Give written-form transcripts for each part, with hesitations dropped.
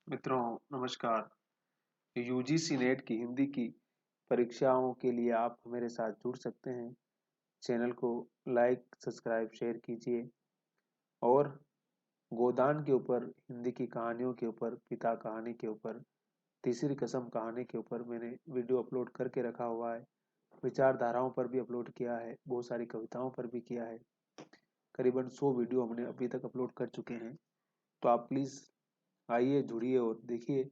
मित्रों नमस्कार। UGC net की हिंदी की परीक्षाओं के लिए आप मेरे साथ जुड़ सकते हैं। चैनल को लाइक सब्सक्राइब शेयर कीजिए और गोदान के ऊपर, हिंदी की कहानियों के ऊपर, पिता कहानी के ऊपर, तीसरी कसम कहानी के ऊपर मैंने वीडियो अपलोड करके रखा हुआ है। विचारधाराओं पर भी अपलोड किया है, बहुत सारी कविताओं पर भी किया है। करीबन 100 वीडियो हमने अभी तक अपलोड कर चुके हैं। तो आप प्लीज़ आइए, जुड़िए और देखिए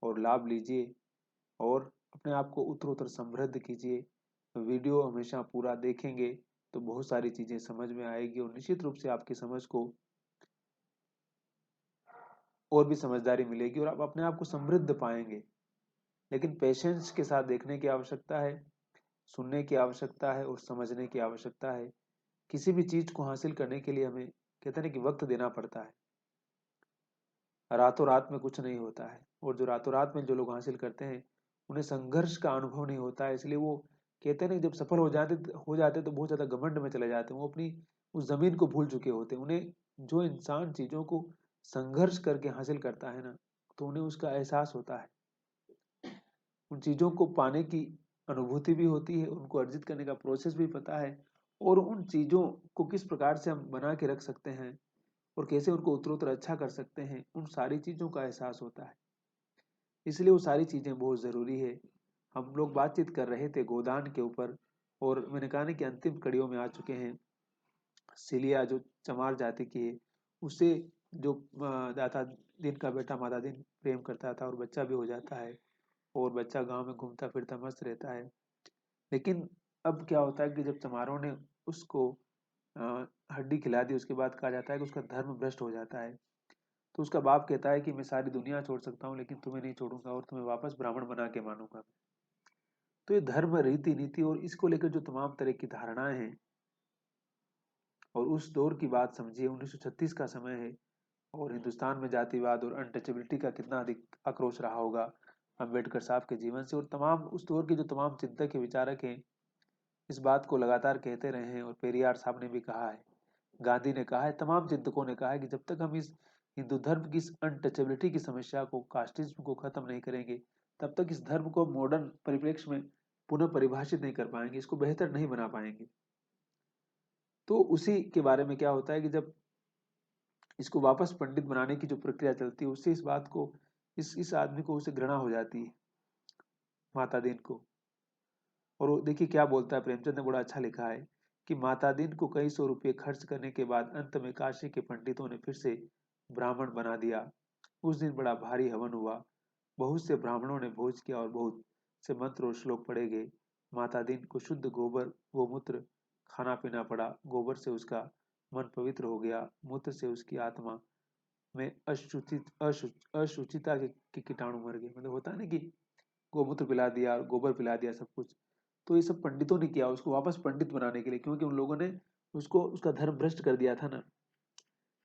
और लाभ लीजिए और अपने आप को उत्तरोत्तर समृद्ध कीजिए। वीडियो हमेशा पूरा देखेंगे तो बहुत सारी चीज़ें समझ में आएगी और निश्चित रूप से आपकी समझ को और भी समझदारी मिलेगी और आप अपने आप को समृद्ध पाएंगे। लेकिन पेशेंस के साथ देखने की आवश्यकता है, सुनने की आवश्यकता है और समझने की आवश्यकता है। किसी भी चीज़ को हासिल करने के लिए हमें कहते हैं कि वक्त देना पड़ता है। रातों रात में कुछ नहीं होता है और जो रातों रात में जो लोग हासिल करते हैं उन्हें संघर्ष का अनुभव नहीं होता है। इसलिए वो कहते हैं ना, जब सफल हो जाते तो बहुत ज्यादा घमंड में चले जाते हैं। वो अपनी उस जमीन को भूल चुके होते हैं। उन्हें जो इंसान चीजों को संघर्ष करके हासिल करता है ना, तो उन्हें उसका एहसास होता है। उन चीजों को पाने की अनुभूति भी होती है, उनको अर्जित करने का प्रोसेस भी पता है और उन चीजों को किस प्रकार से हम बना के रख सकते हैं और कैसे उनको उत्तरोत्तर अच्छा कर सकते हैं, उन सारी चीजों का एहसास होता है। इसलिए वो सारी चीजें बहुत जरूरी है। हम लोग बातचीत कर रहे थे गोदान के ऊपर और मैंने कहा ना कि अंतिम कड़ियों में आ चुके हैं। सिलिया जो चमार जाति की है, उसे जो दाता दिन का बेटा माता दिन प्रेम करता था और बच्चा भी हो जाता है और बच्चा गांव में घूमता फिरता मस्त रहता है। लेकिन अब क्या होता है कि जब चमारों ने उसको अ, हड्डी खिला दी, उसके बाद कहा जाता है कि उसका धर्म भ्रष्ट हो जाता है। तो उसका बाप कहता है कि मैं सारी दुनिया छोड़ सकता हूँ लेकिन तुम्हें नहीं छोड़ूंगा और तुम्हें वापस ब्राह्मण बना के मानूंगा। तो ये धर्म, रीति नीति और इसको लेकर जो तमाम तरह की धारणाएं हैं, और उस दौर की बात समझिए, 1936 का समय है और हिंदुस्तान में जातिवाद और अनटचेबिलिटी का कितना अधिक आक्रोश रहा होगा अम्बेडकर साहब के जीवन से। और तमाम उस दौर के जो तमाम चिंतक है, विचारक हैं, इस बात को लगातार कहते रहे हैं। और पेरियार साहब ने भी कहा है, गांधी ने कहा है, तमाम चिंतकों ने कहा है कि जब तक हम इस हिंदू धर्म की इस अनटचेबिलिटी की समस्या को, कास्टिज्म को खत्म नहीं करेंगे, तब तक इस धर्म को मॉडर्न परिप्रेक्ष्य में पुनः परिभाषित नहीं कर पाएंगे, इसको बेहतर नहीं बना पाएंगे। तो उसी के बारे में क्या होता है कि जब इसको वापस पंडित बनाने की जो प्रक्रिया चलती है, उससे इस बात को, इस आदमी को उसे घृणा हो जाती है, माता दीन को। और वो देखिए क्या बोलता है, प्रेमचंद ने बड़ा अच्छा लिखा है कि माता दीन को कई सौ रुपये खर्च करने के बाद अंत में काशी के पंडितों ने फिर से ब्राह्मण बना दिया। उस दिन बड़ा भारी हवन हुआ, बहुत से ब्राह्मणों ने भोज किया और बहुत से मंत्र और श्लोक पढ़े गए। माता दीन को शुद्ध गोबर गोमूत्र खाना पीना पड़ा। गोबर से उसका मन पवित्र हो गया, मूत्र से उसकी आत्मा में अशुचिता के कीटाणु मर गए। मतलब होता है ना कि गोमूत्र पिला दिया, गोबर पिला दिया, सब कुछ। तो ये सब पंडितों ने किया उसको वापस पंडित बनाने के लिए, क्योंकि उन लोगों ने उसको उसका धर्म भ्रष्ट कर दिया था ना।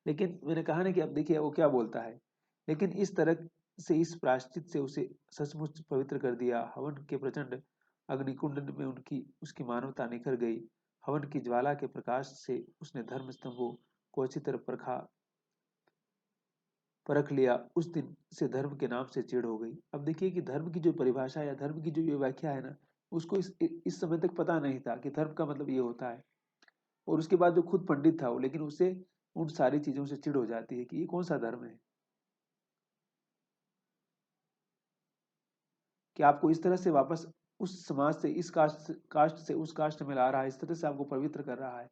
लेकिन मैंने कहा ना कि अब देखिए वो क्या बोलता है, लेकिन इस तरह से इस प्रायश्चित से उसे सचमुच पवित्र कर दिया। हवन के प्रचंड अग्निकुंड में उनकी उसकी मानवता निखर गई। हवन की ज्वाला के प्रकाश से उसने धर्म स्तंभों को अच्छी तरह परख लिया। उस दिन से धर्म के नाम से चिढ़ हो गई। अब देखिए कि धर्म की जो परिभाषा या धर्म की जो ये व्याख्या है ना, उसको इस समय तक पता नहीं था कि धर्म का मतलब ये होता है। और उसके बाद जो खुद पंडित था वो, लेकिन उसे उन सारी चीजों से चिढ़ हो जाती है कि ये कौन सा धर्म है कि आपको इस तरह से वापस उस समाज से, इस कास्ट से उस कास्ट में ला रहा है, इस तरह से आपको पवित्र कर रहा है।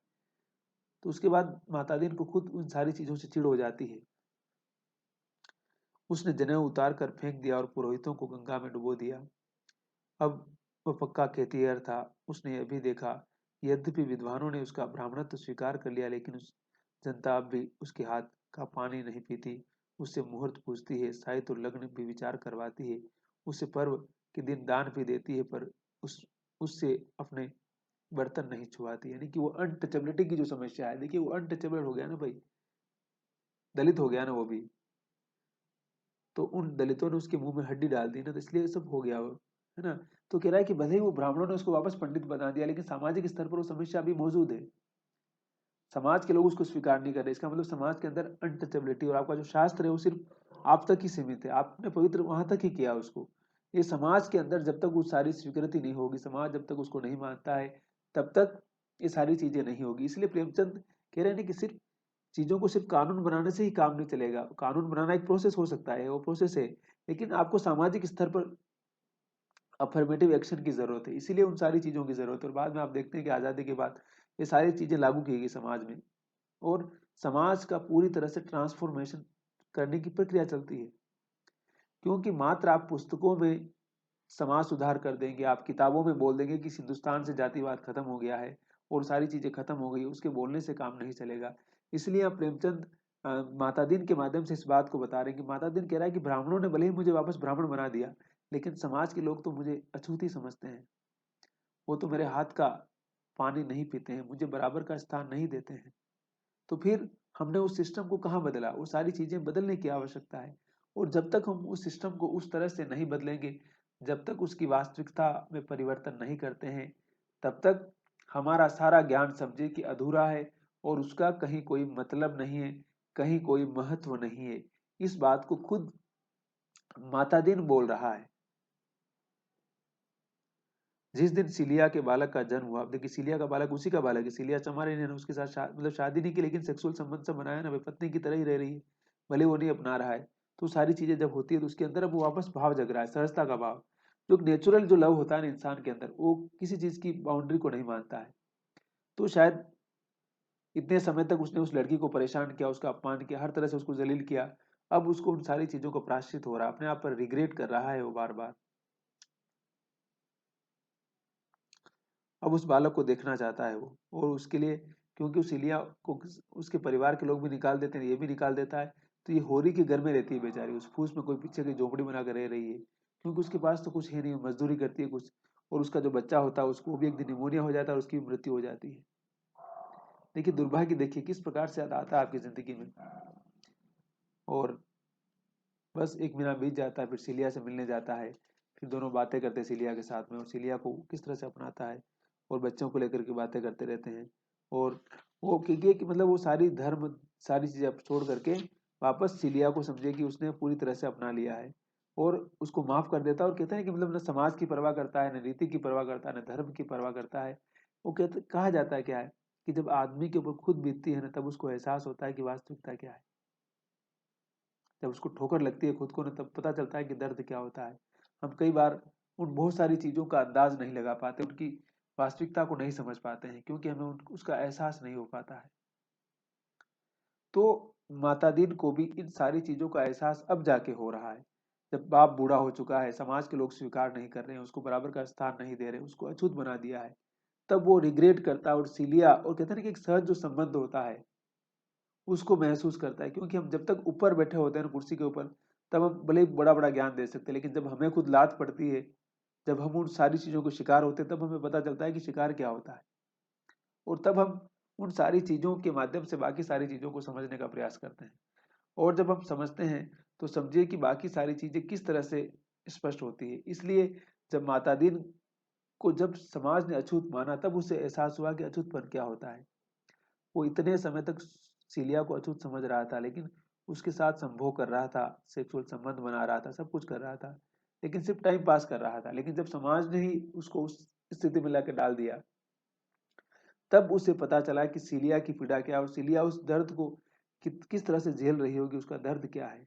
तो उसके बाद माता दीन को खुद उन सारी चीजों से चिढ़ हो जाती है। उसने जनेऊ उतार कर फेंक दिया और पुरोहितों को गंगा में डुबो दिया। अब वह पक्का खेतिहर था। उसने यह भी देखा कि यद्यपि विद्वानों ने उसका ब्राह्मणत्व स्वीकार कर लिया, लेकिन उस जनता अब भी उसके हाथ का पानी नहीं पीती। उससे मुहूर्त पूछती है, साहित्य और लग्न भी विचार करवाती है, उससे पर्व के दिन दान भी देती है, पर उससे अपने बर्तन नहीं छुआती। यानी कि वो अनटचेबिलिटी की जो समस्या है, देखिए वो अनटचेबल हो गया ना भाई, दलित हो गया ना वो भी। तो उन दलितों ने उसके मुंह में हड्डी डाल दी ना, तो इसलिए सब हो गया वो, है ना। तो कह रहा है कि भले ही वो ब्राह्मणों ने उसको वापस पंडित बना दिया, लेकिन सामाजिक स्तर पर वो समस्या अभी मौजूद है। समाज के लोग उसको स्वीकार नहीं कर रहे। इसका मतलब समाज के अंदर अनटचेबिलिटी, और आपका जो शास्त्र है वो सिर्फ आप तक ही सीमित है, आपने पवित्र वहां तक ही किया उसको। ये समाज के अंदर जब तक वो सारी स्वीकृति नहीं होगी, समाज जब तक उसको नहीं मानता है, तब तक ये सारी चीजें नहीं होगी। इसलिए प्रेमचंद कह रहे हैं कि सिर्फ चीजों को सिर्फ कानून बनाने से ही काम नहीं चलेगा। कानून बनाना एक प्रोसेस हो सकता है, वो प्रोसेस है, लेकिन आपको सामाजिक स्तर पर अफर्मेटिव एक्शन की जरूरत है। इसीलिए उन सारी चीजों की जरूरत है। और बाद में आप देखते हैं कि आजादी के बाद ये सारी चीजें लागू की गई समाज में, और समाज का पूरी तरह से ट्रांसफॉर्मेशन करने की प्रक्रिया चलती है। क्योंकि मात्र आप पुस्तकों में समाज सुधार कर देंगे, आप किताबों में बोल देंगे कि हिंदुस्तान से जातिवाद खत्म हो गया है और सारी चीजें खत्म हो गई, उसके बोलने से काम नहीं चलेगा। इसलिए आप प्रेमचंद माता दीन के माध्यम से इस बात को बता रहे हैं कि माता दीन कह रहा है कि ब्राह्मणों ने भले ही मुझे वापस ब्राह्मण बना दिया, लेकिन समाज के लोग तो मुझे अछूत ही समझते हैं। वो तो मेरे हाथ का पानी नहीं पीते हैं, मुझे बराबर का स्थान नहीं देते हैं। तो फिर हमने उस सिस्टम को कहाँ बदला? वो सारी चीजें बदलने की आवश्यकता है। और जब तक हम उस सिस्टम को उस तरह से नहीं बदलेंगे, जब तक उसकी वास्तविकता में परिवर्तन नहीं करते हैं, तब तक हमारा सारा ज्ञान समझे कि अधूरा है और उसका कहीं कोई मतलब नहीं है, कहीं कोई महत्व नहीं है। इस बात को खुद माता दिन बोल रहा है। जिस दिन सिलिया के बालक का जन्म हुआ, अब देखिए सिलिया का बालक उसी का बालक है, सिलिया चमार ने उसके साथ मतलब शादी नहीं की, लेकिन सेक्सुअल संबंध से बनाया ना, वे पत्नी की तरह ही रह रही है, भले वो नहीं अपना रहा है। तो सारी चीजें जब होती है तो उसके अंदर अब वो वापस भाव जग रहा है, सहजता का भाव। जो नेचुरल जो लव होता है ना इंसान के अंदर, वो किसी चीज की बाउंड्री को नहीं मानता है। तो शायद इतने समय तक उसने उस लड़की को परेशान किया, उसका अपमान किया, हर तरह से उसको जलील किया। अब उसको उन सारी चीजों को प्रायश्चित हो रहा है, अपने आप पर रिग्रेट कर रहा है वो बार बार। अब उस बालक को देखना चाहता है वो, और उसके लिए, क्योंकि उस इलिया को उसके परिवार के लोग भी निकाल देते हैं, ये भी निकाल देता है, तो ये होरी के घर में रहती है बेचारी, उस फूस में कोई पीछे की झोपड़ी बना कर रह रही है, क्योंकि उसके पास तो कुछ है नहीं, मजदूरी करती है कुछ। और उसका जो बच्चा होता है उसको भी एक दिन निमोनिया हो जाता है और उसकी भी मृत्यु हो जाती है। देखिए दुर्भाग्य, देखिए किस प्रकार से आता है आपकी जिंदगी में। और बस एक महीना बीत जाता है, फिर सिलिया से मिलने जाता है, फिर दोनों बातें करते हैं सिलिया के साथ में, और सिलिया को किस तरह से अपनाता है, और बच्चों को लेकर के बातें करते रहते हैं। और वो कि मतलब वो सारी धर्म, सारी चीजें अब छोड़ करके वापस सिलिया को समझे कि उसने पूरी तरह से अपना लिया है, और उसको माफ कर देता है। और कहते हैं कि मतलब न समाज की परवाह करता है, न रीति की परवाह करता है, न धर्म की परवाह करता है। वो कहते, कहा जाता है क्या है कि जब आदमी के ऊपर खुद बीतती है ना, तब उसको एहसास होता है कि वास्तविकता क्या है। जब उसको ठोकर लगती है खुद को ना, तब पता चलता है कि दर्द क्या होता है। हम कई बार उन बहुत सारी चीजों का अंदाज नहीं लगा पाते, उनकी वास्तविकता को नहीं समझ पाते हैं, क्योंकि हमें उसका एहसास नहीं हो पाता है। तो माता दीन को भी इन सारी चीजों का एहसास अब जाके हो रहा है, जब बाप बूढ़ा हो चुका है, समाज के लोग स्वीकार नहीं कर रहे हैं, उसको बराबर का स्थान नहीं दे रहे, उसको अछूत बना दिया है, तब वो रिग्रेट करता है। और सीलिया, और कहते हैं ना कि एक सहज जो संबंध होता है उसको महसूस करता है। क्योंकि हम जब तक ऊपर बैठे होते हैं कुर्सी के ऊपर, तब हम भले ही बड़ा बड़ा ज्ञान दे सकते हैं, लेकिन जब हमें खुद लात पड़ती है, जब हम उन सारी चीजों को शिकार होते हैं, तब हमें पता चलता है कि शिकार क्या होता है। और तब हम उन सारी चीजों के माध्यम से बाकी सारी चीजों को समझने का प्रयास करते हैं। और जब हम समझते हैं तो समझिए कि बाकी सारी चीजें किस तरह से स्पष्ट होती है। इसलिए जब माता दीन को जब समाज ने अछूत माना, तब उसे एहसास हुआ कि अछूतपन क्या होता है। वो इतने समय तक सीलिया को अछूत समझ रहा था, लेकिन उसके साथ संभोग कर रहा था, सेक्सुअल संबंध बना रहा था, सब कुछ कर रहा था, लेकिन सिर्फ टाइम पास कर रहा था। लेकिन जब समाज ने ही उसको उस स्थिति में लाकर डाल दिया, तब उसे पता चला कि सीलिया की पीड़ा क्या है, और सीलिया उस दर्द को किस तरह से झेल रही होगी, उसका दर्द क्या है।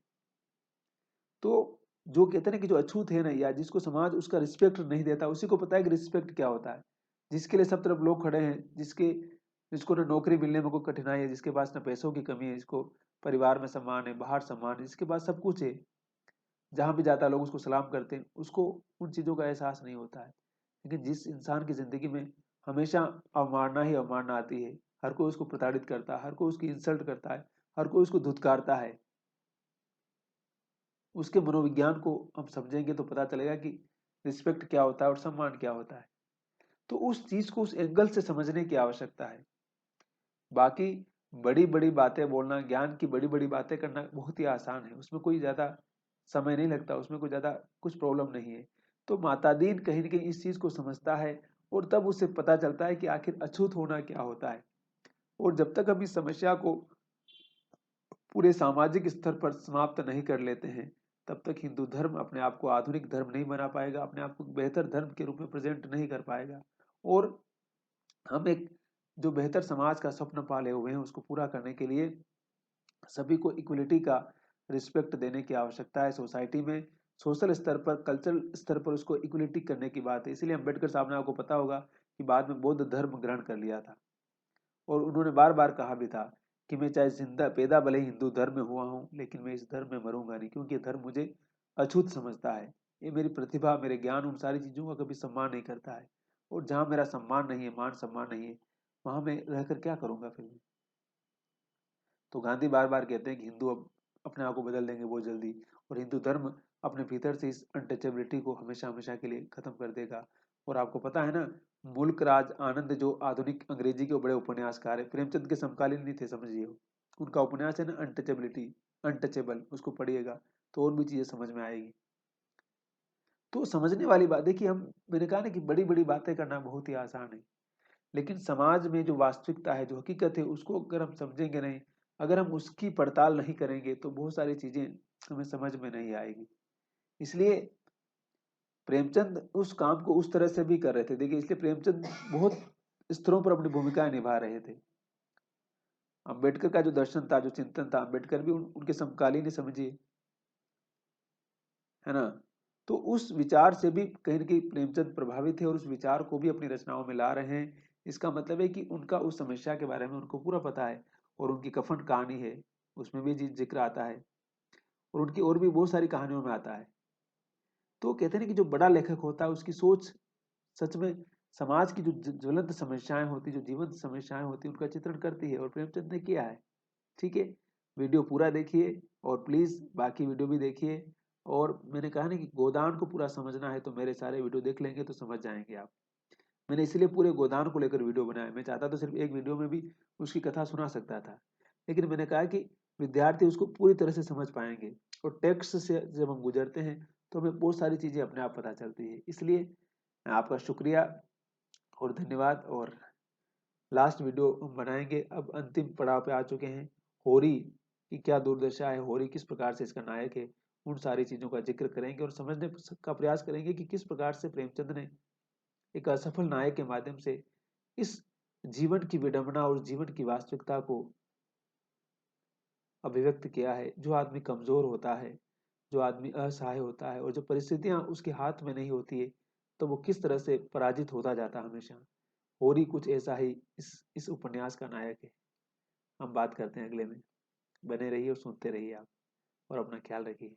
तो जो कहते हैं ना कि जो अछूत है ना, या जिसको समाज उसका रिस्पेक्ट नहीं देता, उसी को पता है कि रिस्पेक्ट क्या होता है। जिसके लिए सब तरफ लोग खड़े हैं, जिसको ना नौकरी मिलने में कोई कठिनाई है, जिसके पास ना पैसों की कमी है, जिसको परिवार में सम्मान है, बाहर सम्मान है, जिसके पास सब कुछ है, जहां भी जाता है लोग उसको सलाम करते हैं, उसको उन चीजों का एहसास नहीं होता है। लेकिन जिस इंसान की जिंदगी में हमेशा अवमानना ही अवमानना आती है, हर कोई उसको प्रताड़ित करता है, हर कोई उसकी इंसल्ट करता है, हर कोई उसको धुतकारता है, उसके मनोविज्ञान को हम समझेंगे तो पता चलेगा कि रिस्पेक्ट क्या होता है और सम्मान क्या होता है। तो उस चीज को उस एंगल से समझने की आवश्यकता है। बाकी बड़ी बड़ी बातें बोलना, ज्ञान की बड़ी बड़ी बातें करना बहुत ही आसान है, उसमें कोई ज्यादा समय नहीं लगता, उसमें कोई ज्यादा कुछ प्रॉब्लम नहीं है। तो माता दीन कहीं ना कहीं इस चीज को समझता है, और तब उसे पता चलता है कि आखिर अछूत होना क्या होता है। और जब तक हम इस समस्या को, पूरे सामाजिक स्तर पर समाप्त नहीं कर लेते हैं, तब तक हिंदू धर्म अपने आप को आधुनिक धर्म नहीं बना पाएगा, अपने आप को बेहतर धर्म के रूप में प्रेजेंट नहीं कर पाएगा। और हम एक जो बेहतर समाज का स्वप्न पाले हुए हैं उसको पूरा करने के लिए सभी को इक्वलिटी का रिस्पेक्ट देने की आवश्यकता है सोसाइटी में। सोशल स्तर पर, कल्चरल स्तर पर उसको इक्वलिटी करने की बात है। इसलिए अम्बेडकर साहब ने, आपको पता होगा कि बाद में बौद्ध धर्म ग्रहण कर लिया था, और उन्होंने बार बार कहा भी था कि मैं चाहे जिंदा पैदा भले ही हिंदू धर्म में हुआ हूँ, लेकिन मैं इस धर्म में मरूंगा नहीं, क्योंकि ये धर्म मुझे अछूत समझता है। ये मेरी प्रतिभा, मेरे ज्ञान, उन सारी चीजों का कभी सम्मान नहीं करता है। और जहां मेरा सम्मान नहीं है, मान सम्मान नहीं है, वहां मैं रहकर क्या करूंगा फिर मैं? तो गांधी बार बार कहते हैं कि हिंदू अब अपने आप को बदल देंगे बहुत जल्दी, और हिंदू धर्म अपने भीतर से इस अनटचेबिलिटी को हमेशा हमेशा के लिए खत्म कर देगा। और आपको पता है ना, मुल्क राज आनंद जो आधुनिक अंग्रेजी के बड़े उपन्यासकार है, प्रेमचंद के समकालीन नहीं थे समझिए। उनका उपन्यास है ना अनटचेबिलिटी, अनटचेबल, उसको पढ़िएगा तो और भी चीजें समझ में आएगी। तो समझने वाली बात है कि हम, मैंने कहा ना कि बड़ी बड़ी बातें करना बहुत ही आसान है, लेकिन समाज में जो वास्तविकता है, जो हकीकत है, उसको अगर हम समझेंगे नहीं, अगर हम उसकी पड़ताल नहीं करेंगे, तो बहुत सारी चीजें हमें समझ में नहीं आएगी। इसलिए प्रेमचंद उस काम को उस तरह से भी कर रहे थे। देखिए, इसलिए प्रेमचंद बहुत स्तरों पर अपनी भूमिकाएं निभा रहे थे। अंबेडकर का जो दर्शन था, जो चिंतन था, अंबेडकर भी उनके समकालीन ही समझिए, है ना। तो उस विचार से भी कहीं ना कहीं प्रेमचंद प्रभावित थे, और उस विचार को भी अपनी रचनाओं में ला रहे हैं। इसका मतलब है कि उनका उस समस्या के बारे में उनको पूरा पता है, और उनकी कफन कहानी है, उसमें भी जिक्र आता है, और उनकी और भी बहुत सारी कहानियों में आता है। तो कहते हैं ना कि जो बड़ा लेखक होता है उसकी सोच सच में समाज की जो ज्वलंत समस्याएं होती, जो जीवंत समस्याएं होती, उनका चित्रण करती है, और प्रेमचंद ने किया है। ठीक है, वीडियो पूरा देखिए, और प्लीज बाकी वीडियो भी देखिए। और मैंने कहा ना कि गोदान को पूरा समझना है तो मेरे सारे वीडियो देख लेंगे तो समझ जाएंगे आप। मैंने इसलिए पूरे गोदान को लेकर वीडियो बनाया। मैं चाहता तो सिर्फ एक वीडियो में भी उसकी कथा सुना सकता था, लेकिन मैंने कहा कि विद्यार्थी उसको पूरी तरह से समझ पाएंगे, और टेक्स्ट से जब हम गुजरते हैं तो हमें बहुत सारी चीजें अपने आप पता चलती है। इसलिए आपका शुक्रिया और धन्यवाद। और लास्ट वीडियो हम बनाएंगे, अब अंतिम पड़ाव पे आ चुके हैं। होरी की क्या दुर्दशा है, होरी किस प्रकार से इसका नायक है, उन सारी चीजों का जिक्र करेंगे, और समझने का प्रयास करेंगे कि किस प्रकार से प्रेमचंद ने एक असफल नायक के माध्यम से इस जीवन की विडंबना और जीवन की वास्तविकता को अभिव्यक्त किया है। जो आदमी कमजोर होता है, जो आदमी असहाय होता है, और जो परिस्थितियां उसके हाथ में नहीं होती है, तो वो किस तरह से पराजित होता जाता है हमेशा। होरी कुछ ऐसा ही इस उपन्यास का नायक है। हम बात करते हैं अगले में। बने रहिए और सुनते रहिए आप, और अपना ख्याल रखिए।